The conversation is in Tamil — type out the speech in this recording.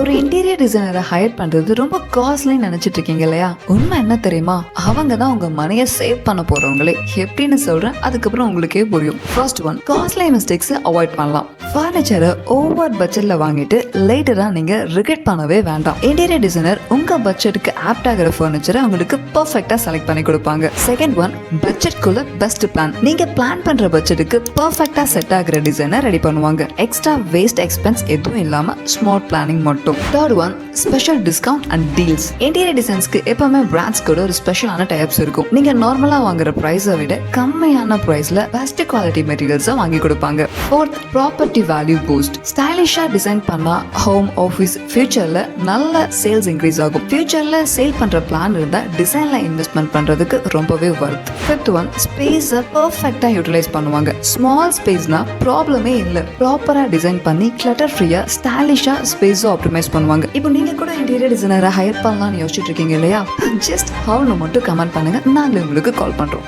ஒரு இன்டீரியர் டிசைனரை ஹையர் பண்றது ரொம்ப காஸ்ட்லின்னு நினைச்சிட்டு இருக்கீங்க இல்லையா? உண்மை என்ன தெரியுமா? அவங்க தான் உங்க மணியை சேவ் பண்ண போறவங்களே. எப்படின்னு சொல்றேன், அதுக்கப்புறம் உங்களுக்கே புரியும். First one, costly mistakes avoid பண்ணலாம். ஃபர்னிச்சரை ஓவர் பட்ஜெட்ல வாங்கிட்டு லேட்டரா நீங்க ரிகரெட் பண்ணவே வேண்டாம். இன்டீரியர் டிசைனர் உங்க பட்ஜெட்டுக்கு ஆப்ட் ஆகிற ஃபர்னிச்சரை உங்களுக்கு பெர்ஃபெக்ட்டா செலக்ட் பண்ணி கொடுப்பாங்க. செகண்ட் ஒன், பட்ஜெட்குள்ள பெஸ்ட் பிளான். நீங்க பிளான் பண்ற பட்ஜெட்டுக்கு பெர்ஃபெக்ட்டா செட் ஆகிற டிசைனை ரெடி பண்ணுவாங்க. எக்ஸ்ட்ரா வேஸ்ட் எக்ஸ்பென்ஸ் எதுவும் இல்லாம ஸ்மார்ட் பிளானிங் மட்டும். Third one, special discount and deals. Interior டிசைன்ஸ்க்கு எப்பவுமே பிராண்ட்ஸ் கூட ஒரு ஸ்பெஷலான டைப்ஸ் இருக்கும். நீங்க நார்மலா வாங்குற பிரைஸை விட கம்மியான பிரைஸ்ல பெஸ்ட் குவாலிட்டி மெட்டீரியல்ஸை வாங்கி கொடுப்பாங்க. Fourth, property value boost. ஸ்டைலிஷா டிசைன் பண்ணா ஹோம், ஆஃபீஸ், ஃபியூச்சர்ல நல்ல சேல்ஸ் இன்க்ரீஸ் ஆகும். ஃபியூச்சர்ல சேல் பண்ற பிளான் இருந்தா டிசைன்ல இன்வெஸ்ட்மெண்ட் பண்றதுக்கு ரொம்பவே வர்த். ஃபிஃப்த் ஒன், ஸ்பேஸை பெர்ஃபெக்ட்டா யூட்டிலைஸ் பண்ணுவாங்க. ஸ்மால் ஸ்பேஸ்னா ப்ராப்ளமே இல்லை. ப்ராப்பரா டிசைன் பண்ணி கிளட்டர் ஃப்ரீயா ஸ்டைலிஷா ஸ்பேஸை ஆப்டிமைஸ் பண்ணுவாங்க. இப்போ நீங்க கூட இன்டீரியர் டிசைனரை ஹையர் பண்ணலாம்னு யோசிச்சுட்டு இருக்கீங்க இல்லையா? ஜஸ்ட் ஹவுன்னு மட்டும் கமெண்ட் பண்ணுங்க, நாங்கள் உங்களுக்கு கால் பண்றோம்.